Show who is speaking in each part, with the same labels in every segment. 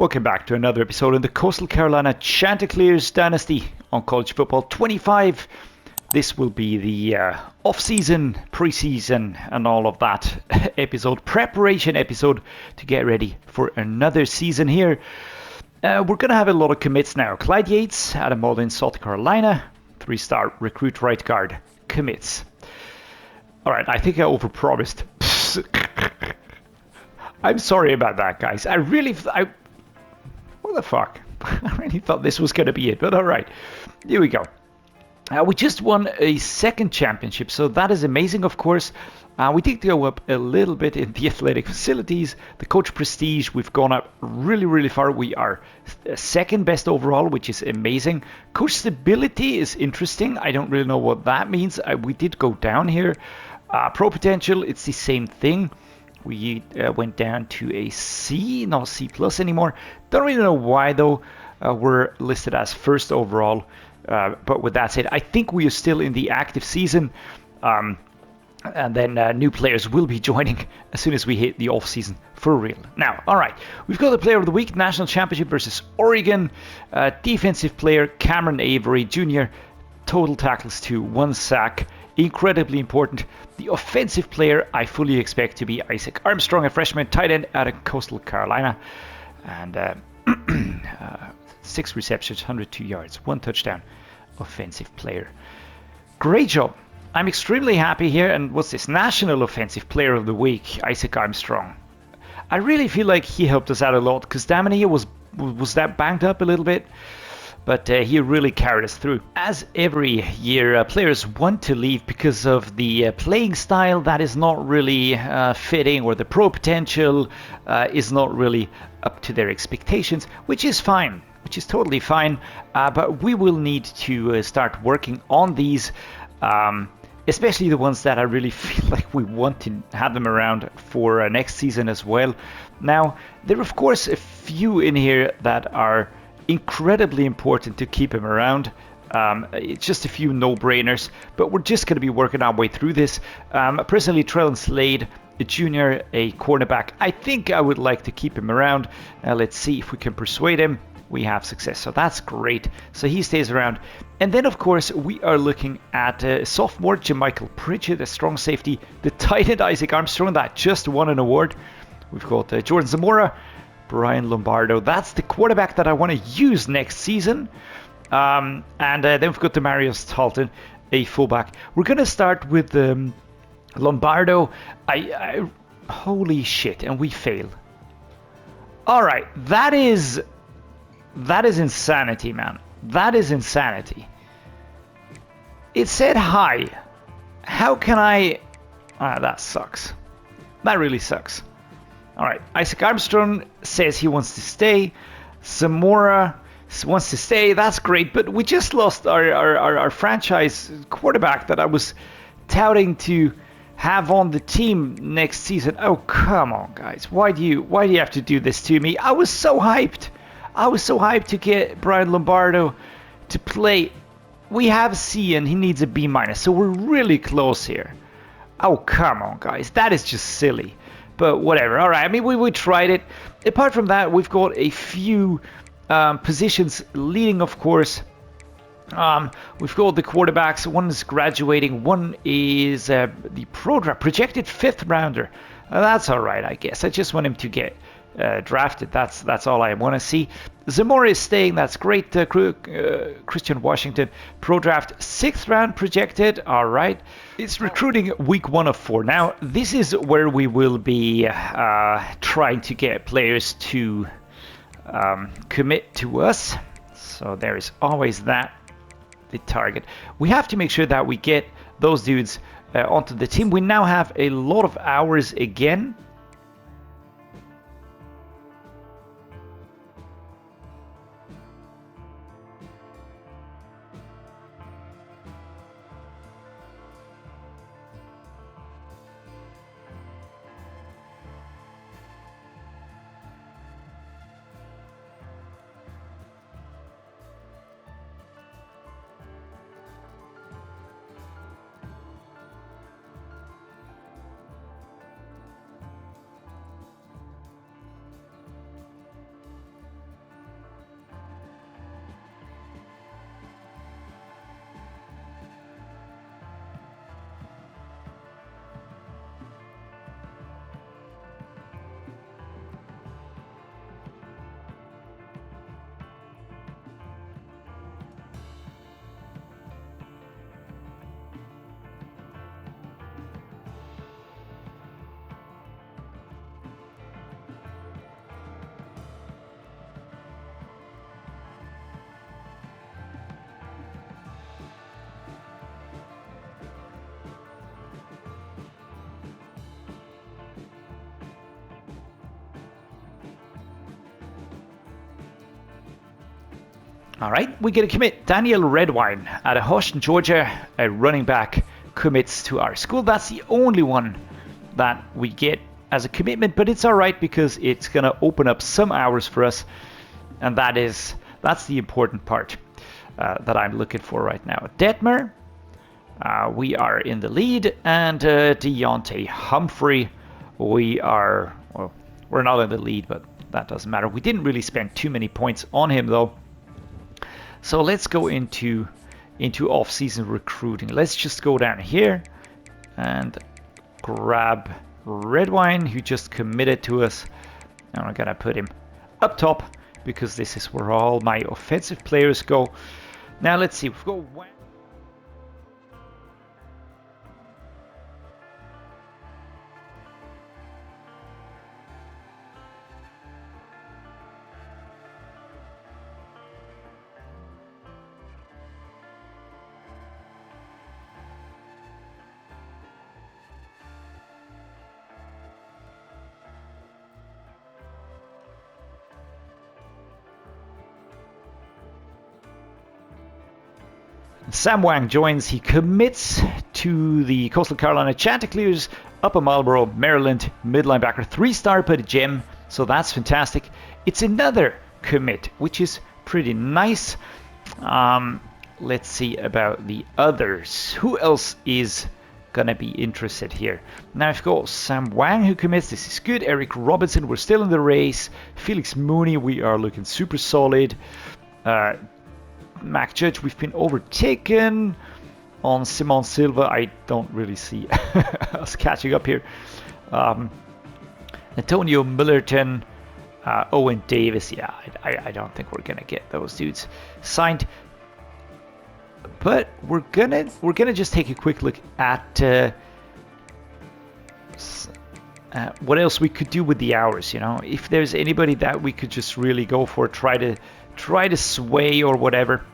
Speaker 1: Welcome back to another episode in the Coastal Carolina Chanticleers Dynasty on College Football 25. This will be the off-season, pre-season, and all of that preparation episode to get ready for another season here. We're going to have a lot of commits now. Clyde Yates out of Malden, South Carolina, 3-star recruit right guard commits. All right, I think I overpromised. I'm sorry about that, guys. What the fuck? I really thought this was going to be it, but all right. Here we go. We just won a second championship, so that is amazing, of course. We did go up a little bit in the athletic facilities. The coach prestige, we've gone up really, really far. We are second best overall, which is amazing. Coach stability is interesting. I don't really know what that means. We did go down here. Pro potential, it's the same thing. We went down to a C, not C plus anymore. Don't really know why though. We're listed as first overall. But with that said, I think we are still in the active season. And then new players will be joining as soon as we hit the off season for real. Now, all right, we've got the player of the week, national championship versus Oregon. Defensive player Cameron Avery Jr. Total tackles 2, 1 sack. Incredibly important. The offensive player I fully expect to be Isaac Armstrong, a freshman tight end out of Coastal Carolina. And 6 receptions, 102 yards, 1 touchdown. Offensive player. Great job. I'm extremely happy here. And what's this? National Offensive Player of the Week, Isaac Armstrong. I really feel like he helped us out a lot because Damania was that banged up a little bit. But he really carried us through. As every year, players want to leave because of the playing style that is not really fitting, or the pro potential is not really up to their expectations, which is fine, which is totally fine. But we will need to start working on these, especially the ones that I really feel like we want to have them around for next season as well. Now, there are of course a few in here that are incredibly important to keep him around. It's just a few no-brainers, but we're just going to be working our way through this. Personally, Trellin Slade, a junior, a cornerback, I think I would like to keep him around. Let's see if we can persuade him. We have success, so that's great. So he stays around. And then, of course, we are looking at sophomore Jermichael Pritchett, a strong safety, the tight end Isaac Armstrong that just won an award. We've got Jordan Zamora, Brian Lombardo. That's the quarterback that I want to use next season. And then we've got Demarius Talton, a fullback. We're going to start with Lombardo. Holy shit, and we fail. All right, that is insanity, man. That is insanity. It said hi. How can I... that sucks. That really sucks. All right, Isaac Armstrong says he wants to stay. Zamora wants to stay. That's great, but we just lost our franchise quarterback that I was touting to have on the team next season. Oh, come on, guys. Why do you have to do this to me? I was so hyped. To get Brian Lombardo to play. We have C and he needs a B-, so we're really close here. Oh, come on, guys. That is just silly. But whatever. All right. I mean, we tried it. Apart from that, we've got a few positions leading, of course. We've got the quarterbacks. One is graduating. One is the projected 5th rounder. That's all right, I guess. I just want him to get drafted. That's all I want to see. Zamora is staying. That's great. Christian Washington, pro draft 6th round projected. All right. It's recruiting week 1 of 4. Now, this is where we will be trying to get players to commit to us. So there is always that, the target. We have to make sure that we get those dudes onto the team. We now have a lot of hours again. All right, we get a commit. Daniel Redwine out of Houston, Georgia, a running back, commits to our school. That's the only one that we get as a commitment, but it's all right because it's going to open up some hours for us, and that's the important part that I'm looking for right now. Detmer, we are in the lead, and Deontay Humphrey, we're not in the lead, but that doesn't matter. We didn't really spend too many points on him though. So let's go into off-season recruiting. Let's just go down here and grab Redwine, who just committed to us. And I'm gonna put him up top because this is where all my offensive players go. Now let's see. We've got Sam Wang joins. He commits to the Coastal Carolina Chanticleers, Upper Marlboro, Maryland, mid linebacker, 3-star, but a gem, so that's fantastic. It's another commit, which is pretty nice. Let's see about the others. Who else is gonna be interested here? Now I've got Sam Wang who commits. This is good. Eric Robinson, we're still in the race. Felix Mooney, we are looking super solid. Mac Judge, we've been overtaken. On Simon Silva, I don't really see us catching up here. Antonio Millerton, Owen Davis, yeah, I don't think we're gonna get those dudes signed. But we're gonna just take a quick look at what else we could do with the hours. You know, if there's anybody that we could just really go for, try to sway or whatever.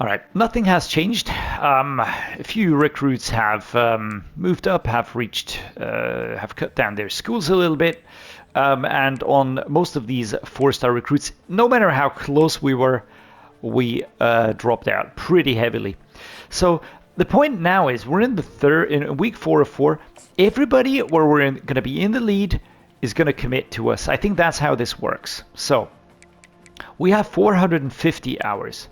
Speaker 1: All right, nothing has changed. A few recruits have moved up, have cut down their schools a little bit, and on most of these 4-star recruits, no matter how close we were, we dropped out pretty heavily. So the point now is we're in week 4 of 4. Everybody where we're going to be in the lead is going to commit to us. I think that's how this works. So we have 450 hours.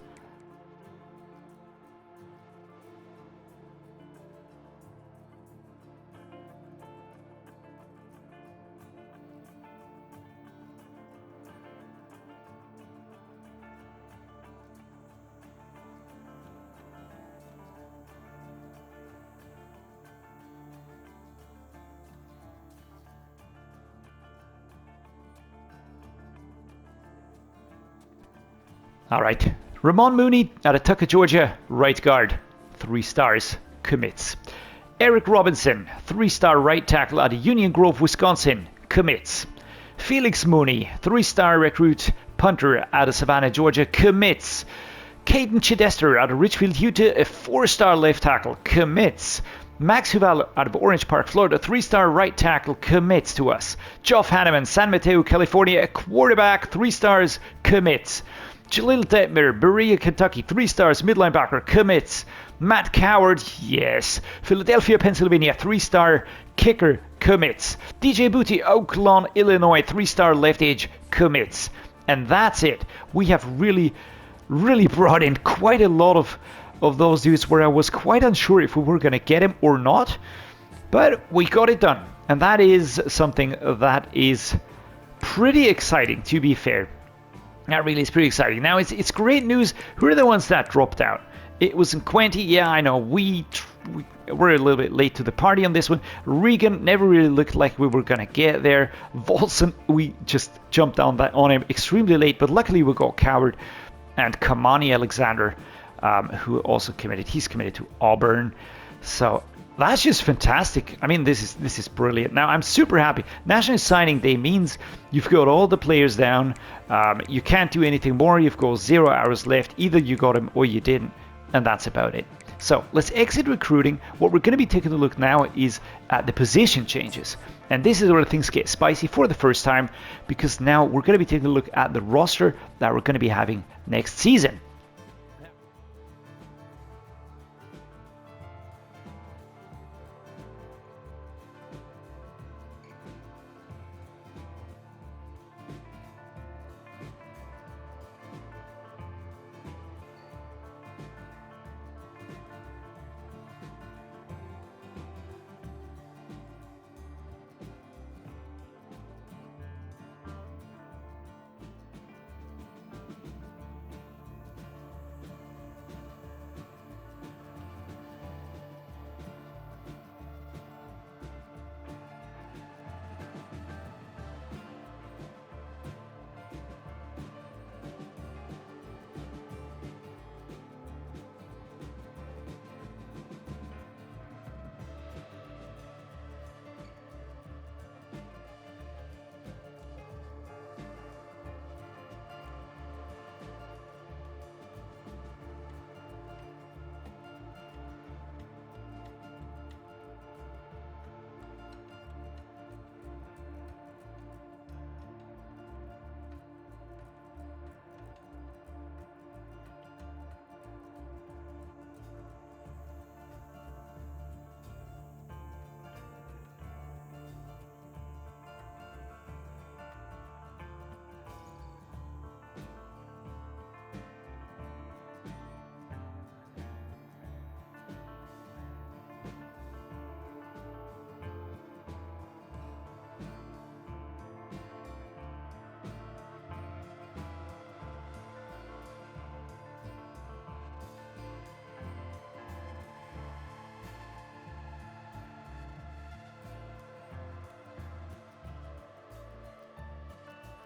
Speaker 1: All right, Ramon Mooney out of Tucker, Georgia, right guard, 3 stars, commits. Eric Robinson, 3-star right tackle out of Union Grove, Wisconsin, commits. Felix Mooney, 3-star recruit punter out of Savannah, Georgia, commits. Caden Chidester out of Richfield, Utah, a 4-star left tackle, commits. Max Huval out of Orange Park, Florida, 3-star right tackle, commits to us. Geoff Hanneman, San Mateo, California, a quarterback, 3 stars, commits. Jalil Detmer, Berea, Kentucky, 3 stars, mid linebacker, commits. Matt Coward, yes. Philadelphia, Pennsylvania, 3-star kicker, commits. DJ Booty, Oak Lawn, Illinois, 3-star left edge, commits. And that's it. We have really brought in quite a lot of those dudes where I was quite unsure if we were going to get him or not. But we got it done. And that is something that is pretty exciting, to be fair. That really is pretty exciting. Now, it's great news. Who are the ones that dropped out? It was in Quenty. Yeah, I know. We were a little bit late to the party on this one. Regan never really looked like we were going to get there. Volson, we just jumped on him extremely late, but luckily we got Coward. And Kamani Alexander, who also committed. He's committed to Auburn. So that's just fantastic. I mean, this is brilliant. Now I'm super happy. National Signing Day means you've got all the players down. You can't do anything more. You've got 0 hours left. Either you got them or you didn't, and that's about it. So let's exit recruiting. What we're going to be taking a look now is at the position changes. And this is where things get spicy for the first time, because now we're going to be taking a look at the roster that we're going to be having next season.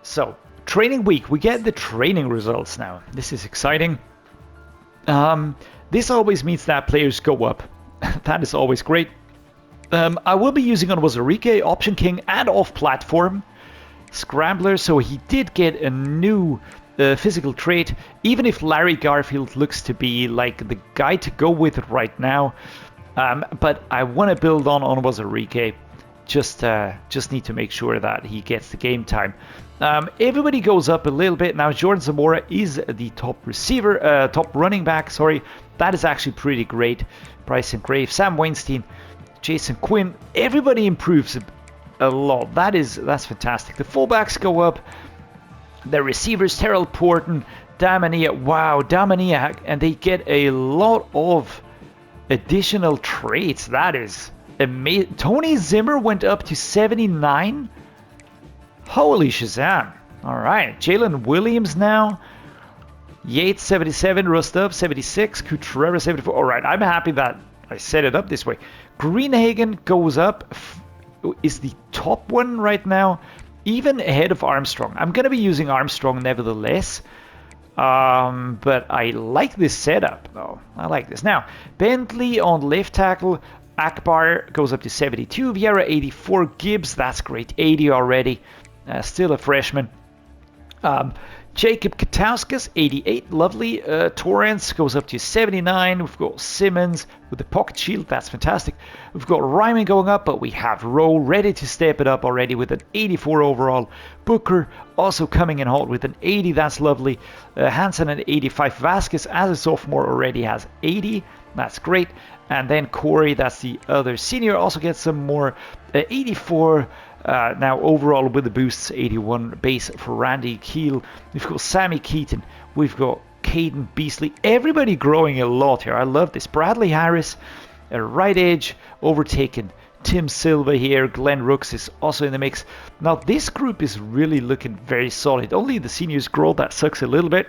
Speaker 1: So, training week, we get the training results now. This is exciting. This always means that players go up. That is always great. I will be using on Wazarike, Option King, and off-platform Scrambler, so he did get a new physical trait, even if Larry Garfield looks to be like the guy to go with right now. But I want to build on Wazarike. Just need to make sure that he gets the game time. Everybody goes up a little bit. Now Jordan Zamora is the top receiver, top running back, sorry. That is actually pretty great. Bryson Grave, Sam Weinstein, Jason Quinn, everybody improves a lot. That's fantastic. The fullbacks go up. The receivers, Terrell Porton, Damania, wow, Damania, and they get a lot of additional traits. That is amazing. Tony Zimmer went up to 79. Holy Shazam. All right. Jalen Williams now. Yates 77. Rustov 76. Cutrera 74. All right. I'm happy that I set it up this way. Greenhagen goes up. Is the top one right now. Even ahead of Armstrong. I'm going to be using Armstrong nevertheless. But I like this setup though. I like this. Now, Bentley on left tackle. Akbar goes up to 72. Vieira 84. Gibbs, that's great. 80 already. Still a freshman. Jacob Katauskas, 88. Lovely. Torrance goes up to 79. We've got Simmons with the pocket shield. That's fantastic. We've got Ryman going up, but we have Rowe ready to step it up already with an 84 overall. Booker also coming in hot with an 80. That's lovely. Hansen at 85. Vasquez as a sophomore already has 80. That's great. And then Corey, that's the other senior, also gets some more 84. Now overall with the boosts, 81 base for Randy Keel. We've got Sammy Keaton. We've got Caden Beasley. Everybody growing a lot here. I love this. Bradley Harris, right edge, overtaken. Tim Silva here. Glenn Rooks is also in the mix. Now this group is really looking very solid. Only the seniors grow. That sucks a little bit.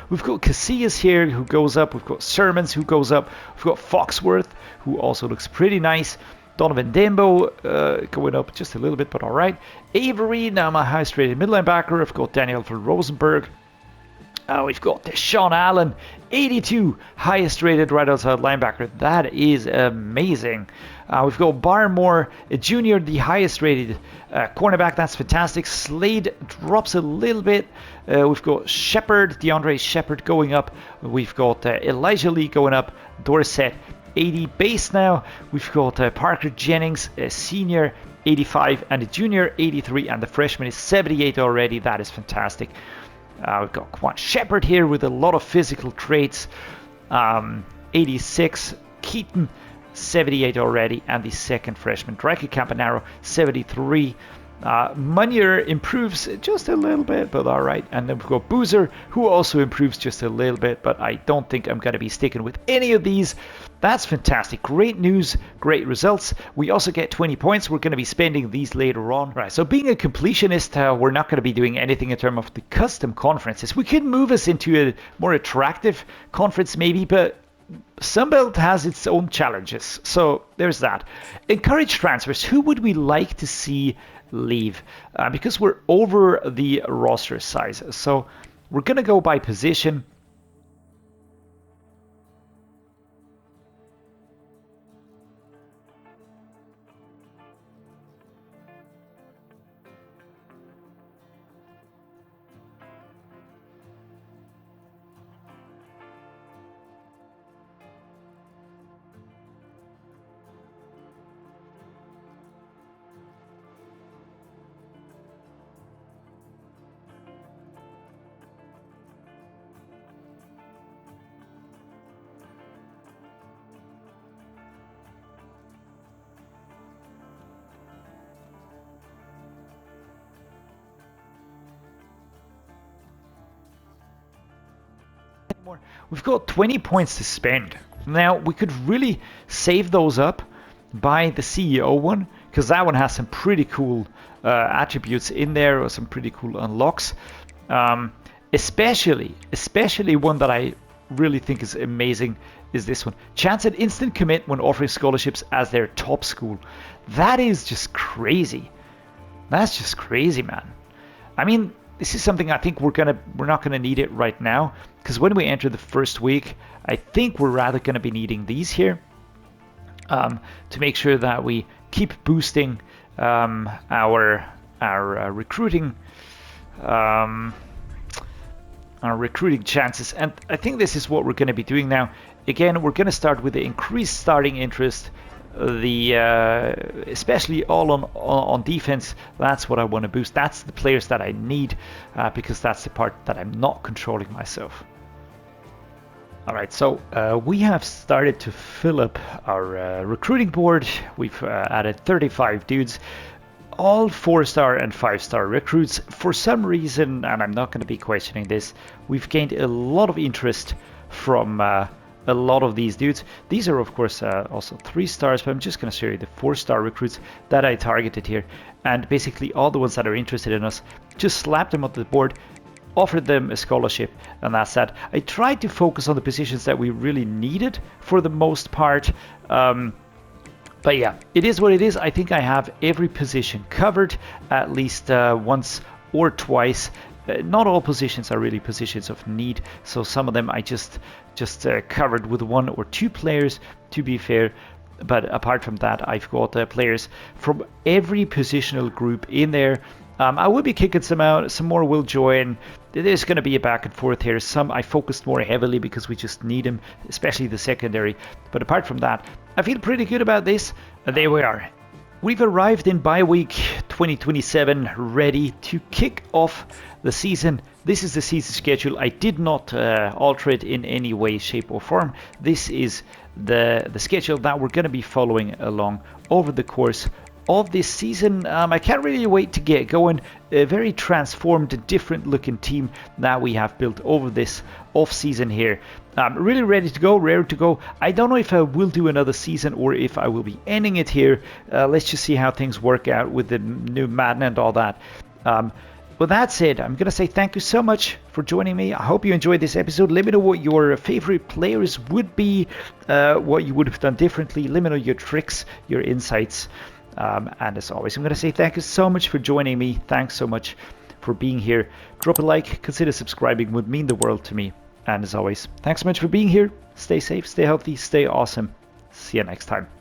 Speaker 1: We've got Casillas here who goes up. We've got Sermons who goes up. We've got Foxworth who also looks pretty nice. Donovan Dembo going up just a little bit, but all right. Avery, now my highest rated middle linebacker. I've got Daniel van Rosenberg. We've got Sean Allen, 82, highest rated right outside linebacker. That is amazing. We've got Barmore Jr., the highest rated cornerback. That's fantastic. Slade drops a little bit. We've got Shepard, DeAndre Shepard going up. We've got Elijah Lee going up. Dorsett, 80 base now. We've got Parker Jennings, a senior, 85, and a junior, 83, and the freshman is 78 already. That is fantastic. We've got Quan Shepard here with a lot of physical traits. 86. Keaton, 78 already, and the second freshman, Drake Campanaro, 73. Munier improves just a little bit, but all right. And then we've got Boozer, who also improves just a little bit, but I don't think I'm going to be sticking with any of these. That's fantastic. Great news, great results. We also get 20 points. We're going to be spending these later on. Right, so being a completionist, we're not going to be doing anything in terms of the custom conferences. We could move us into a more attractive conference maybe, but Sunbelt has its own challenges. So there's that. Encourage transfers. Who would we like to see leave? Because we're over the roster size. So we're going to go by position. We've got 20 points to spend. Now, we could really save those up by the CEO one, because that one has some pretty cool attributes in there, or some pretty cool unlocks. Especially one that I really think is amazing is this one. Chance at instant commit when offering scholarships as their top school. That is just crazy. That's just crazy, man. I mean, this is something I think we're not gonna need it right now, because when we enter the first week, I think we're rather gonna be needing these here to make sure that we keep boosting our recruiting chances. And I think this is what we're going to be doing now. Again, we're going to start with the increased starting interest. Especially all on defense, that's what I want to boost. That's the players that I need, because that's the part that I'm not controlling myself. All right, so we have started to fill up our recruiting board. We've added 35 dudes, all 4-star and 5-star recruits. For some reason, and I'm not going to be questioning this, we've gained a lot of interest from a lot of these dudes. These are of course also 3 stars, but I'm just going to show you the 4-star recruits that I targeted here, and basically all the ones that are interested in us, just slap them onto the board, offered them a scholarship, and that's that. I tried to focus on the positions that we really needed for the most part, but yeah, it is what it is. I think I have every position covered at least once or twice. Not all positions are really positions of need, so some of them I just covered with 1 or 2 players, to be fair. But apart from that, I've got players from every positional group in there. I will be kicking some out, some more will join. There's going to be a back and forth here. Some I focused more heavily because we just need them, especially the secondary. But apart from that, I feel pretty good about this. And there we are. We've arrived in bye week 2027, ready to kick off the season. This is the season schedule. I did not alter it in any way, shape or form. This is the schedule that we're going to be following along over the course of this season. I can't really wait to get going. A very transformed, different looking team that we have built over this off season here. Really ready to go, rare to go. I don't know if I will do another season or if I will be ending it here. Let's just see how things work out with the new Madden and all that. With that said, I'm going to say thank you so much for joining me. I hope you enjoyed this episode. Let me know what your favorite players would be, what you would have done differently. Let me know your tricks, your insights. And as always, I'm going to say thank you so much for joining me. Thanks so much for for being here. Drop a like, consider subscribing, would mean the world to me. And as always, thanks so much for being here. Stay safe, stay healthy, stay awesome. See you next time.